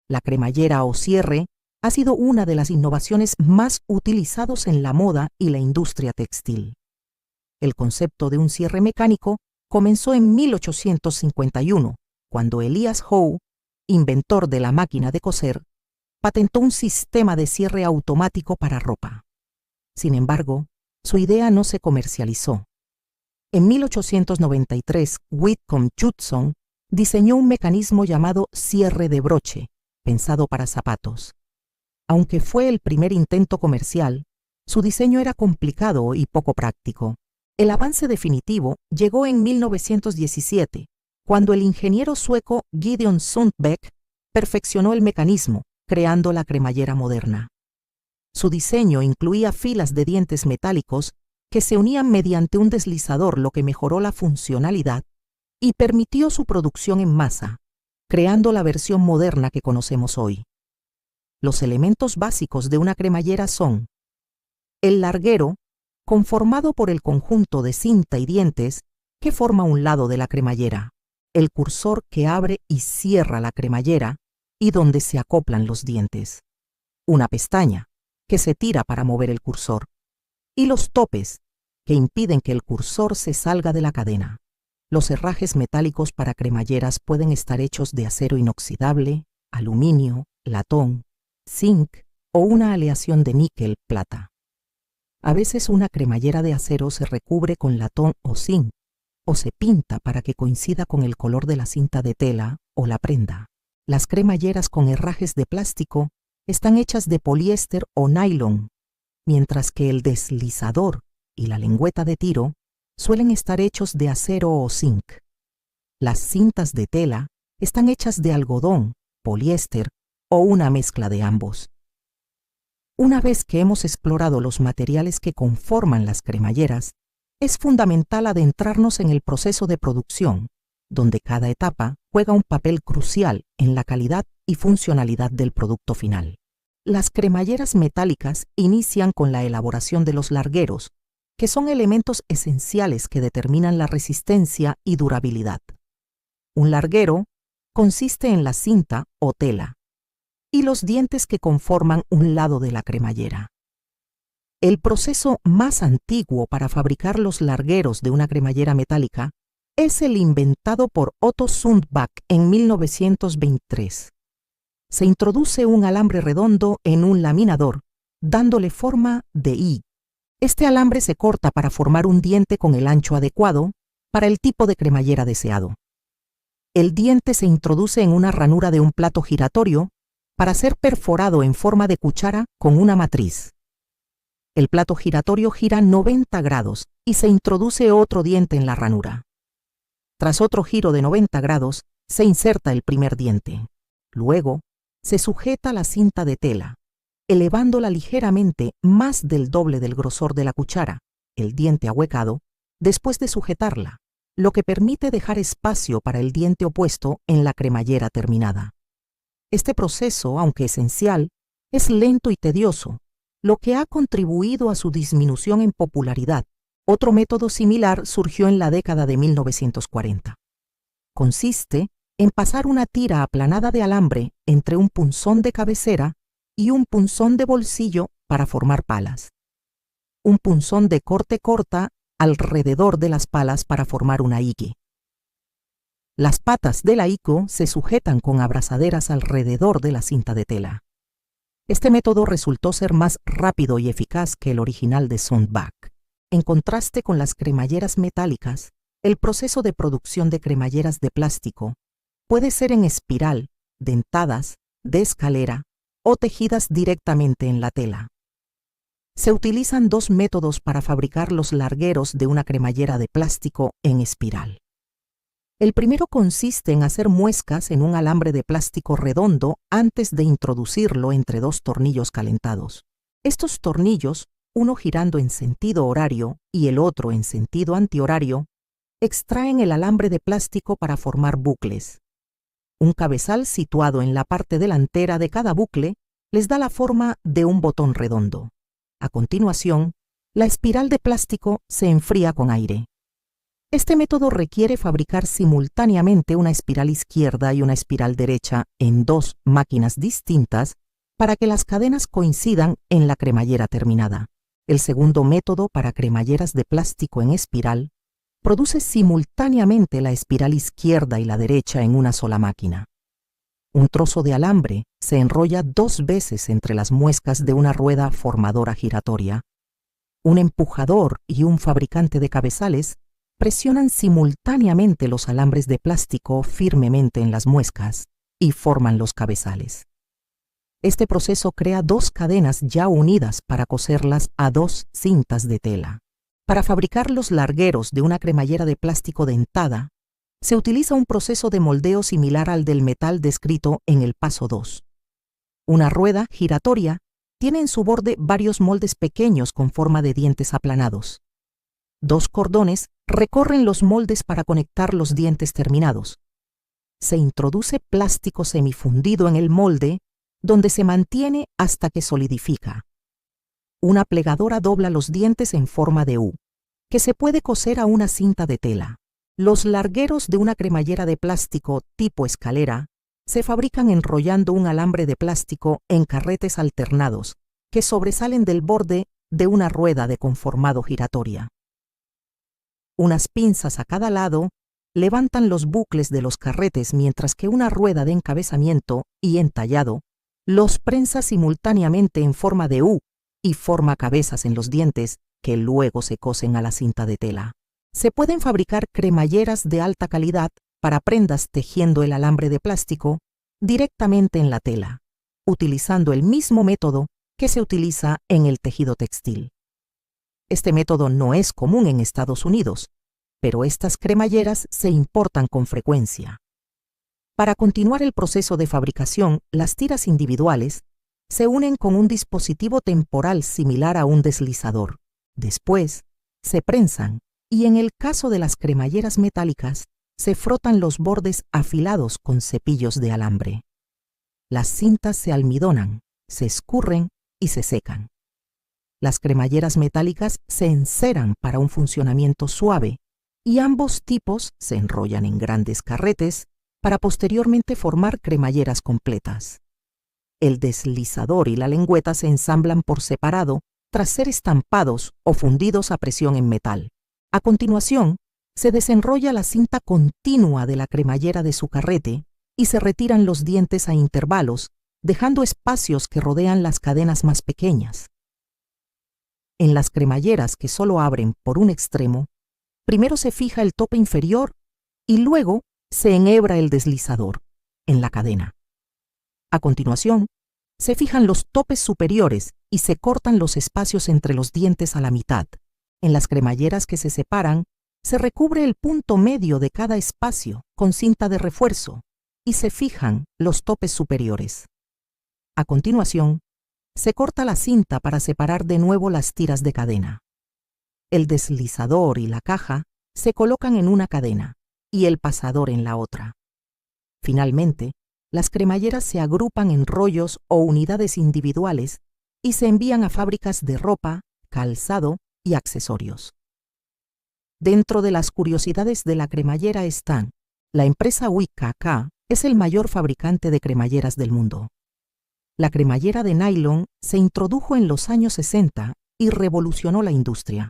La cremallera o cierre ha sido una de las innovaciones más utilizados en la moda y la industria textil. El concepto de un cierre mecánico comenzó en 1851, cuando Elias Howe, inventor de la máquina de coser, patentó un sistema de cierre automático para ropa. Sin embargo, su idea no se comercializó. En 1893, Whitcomb Judson diseñó un mecanismo llamado cierre de broche, pensado para zapatos. Aunque fue el primer intento comercial, su diseño era complicado y poco práctico. El avance definitivo llegó en 1917, cuando el ingeniero sueco Gideon Sundbeck perfeccionó el mecanismo, creando la cremallera moderna. Su diseño incluía filas de dientes metálicos que se unían mediante un deslizador, lo que mejoró la funcionalidad y permitió su producción en masa, creando la versión moderna que conocemos hoy. Los elementos básicos de una cremallera son el larguero, conformado por el conjunto de cinta y dientes que forma un lado de la cremallera, el cursor que abre y cierra la cremallera y donde se acoplan los dientes, una pestaña que se tira para mover el cursor, y los topes que impiden que el cursor se salga de la cadena. Los herrajes metálicos para cremalleras pueden estar hechos de acero inoxidable, aluminio, latón, zinc o una aleación de níquel, plata. A veces una cremallera de acero se recubre con latón o zinc, o se pinta para que coincida con el color de la cinta de tela o la prenda. Las cremalleras con herrajes de plástico están hechas de poliéster o nylon, mientras que el deslizador y la lengüeta de tiro suelen estar hechos de acero o zinc. Las cintas de tela están hechas de algodón, poliéster o una mezcla de ambos. Una vez que hemos explorado los materiales que conforman las cremalleras, es fundamental adentrarnos en el proceso de producción, donde cada etapa juega un papel crucial en la calidad y funcionalidad del producto final. Las cremalleras metálicas inician con la elaboración de los largueros, que son elementos esenciales que determinan la resistencia y durabilidad. Un larguero consiste en la cinta o tela y los dientes que conforman un lado de la cremallera. El proceso más antiguo para fabricar los largueros de una cremallera metálica es el inventado por Otto Sundback en 1923. Se introduce un alambre redondo en un laminador, dándole forma de I. Este alambre se corta para formar un diente con el ancho adecuado para el tipo de cremallera deseado. El diente se introduce en una ranura de un plato giratorio para ser perforado en forma de cuchara con una matriz. El plato giratorio gira 90 grados y se introduce otro diente en la ranura. Tras otro giro de 90 grados, se inserta el primer diente. Luego, se sujeta la cinta de tela, elevándola ligeramente más del doble del grosor de la cuchara, el diente ahuecado, después de sujetarla, lo que permite dejar espacio para el diente opuesto en la cremallera terminada. Este proceso, aunque esencial, es lento y tedioso, lo que ha contribuido a su disminución en popularidad. Otro método similar surgió en la década de 1940. Consiste en pasar una tira aplanada de alambre entre un punzón de cabecera y un punzón de bolsillo para formar palas. Un punzón de corte corta alrededor de las palas para formar una higue. Las patas de la higo se sujetan con abrazaderas alrededor de la cinta de tela. Este método resultó ser más rápido y eficaz que el original de Sundback. En contraste con las cremalleras metálicas, el proceso de producción de cremalleras de plástico puede ser en espiral, dentadas, de escalera o tejidas directamente en la tela. Se utilizan dos métodos para fabricar los largueros de una cremallera de plástico en espiral. El primero consiste en hacer muescas en un alambre de plástico redondo antes de introducirlo entre dos tornillos calentados. Estos tornillos, uno girando en sentido horario y el otro en sentido antihorario, extraen el alambre de plástico para formar bucles. Un cabezal situado en la parte delantera de cada bucle les da la forma de un botón redondo. A continuación, la espiral de plástico se enfría con aire. Este método requiere fabricar simultáneamente una espiral izquierda y una espiral derecha en dos máquinas distintas para que las cadenas coincidan en la cremallera terminada. El segundo método para cremalleras de plástico en espiral produce simultáneamente la espiral izquierda y la derecha en una sola máquina. Un trozo de alambre se enrolla 2 veces entre las muescas de una rueda formadora giratoria. Un empujador y un fabricante de cabezales presionan simultáneamente los alambres de plástico firmemente en las muescas y forman los cabezales. Este proceso crea 2 cadenas ya unidas para coserlas a 2 cintas de tela. Para fabricar los largueros de una cremallera de plástico dentada, se utiliza un proceso de moldeo similar al del metal descrito en el paso 2. Una rueda giratoria tiene en su borde varios moldes pequeños con forma de dientes aplanados. 2 cordones recorren los moldes para conectar los dientes terminados. Se introduce plástico semifundido en el molde, donde se mantiene hasta que solidifica. Una plegadora dobla los dientes en forma de U, que se puede coser a una cinta de tela. Los largueros de una cremallera de plástico tipo escalera se fabrican enrollando un alambre de plástico en carretes alternados que sobresalen del borde de una rueda de conformado giratoria. Unas pinzas a cada lado levantan los bucles de los carretes mientras que una rueda de encabezamiento y entallado los prensa simultáneamente en forma de U y forma cabezas en los dientes que luego se cosen a la cinta de tela. Se pueden fabricar cremalleras de alta calidad para prendas tejiendo el alambre de plástico directamente en la tela, utilizando el mismo método que se utiliza en el tejido textil. Este método no es común en Estados Unidos, pero estas cremalleras se importan con frecuencia. Para continuar el proceso de fabricación, las tiras individuales se unen con un dispositivo temporal similar a un deslizador. Después, se prensan y en el caso de las cremalleras metálicas, se frotan los bordes afilados con cepillos de alambre. Las cintas se almidonan, se escurren y se secan. Las cremalleras metálicas se enceran para un funcionamiento suave y ambos tipos se enrollan en grandes carretes para posteriormente formar cremalleras completas. El deslizador y la lengüeta se ensamblan por separado tras ser estampados o fundidos a presión en metal. A continuación, se desenrolla la cinta continua de la cremallera de su carrete y se retiran los dientes a intervalos, dejando espacios que rodean las cadenas más pequeñas. En las cremalleras que solo abren por un extremo, primero se fija el tope inferior y luego se enhebra el deslizador en la cadena. A continuación, se fijan los topes superiores y se cortan los espacios entre los dientes a la mitad. En las cremalleras que se separan, se recubre el punto medio de cada espacio con cinta de refuerzo y se fijan los topes superiores. A continuación, se corta la cinta para separar de nuevo las tiras de cadena. El deslizador y la caja se colocan en una cadena y el pasador en la otra. Finalmente, las cremalleras se agrupan en rollos o unidades individuales y se envían a fábricas de ropa, calzado y accesorios. Dentro de las curiosidades de la cremallera están: la empresa UIKK es el mayor fabricante de cremalleras del mundo. La cremallera de nylon se introdujo en los años 60 y revolucionó la industria.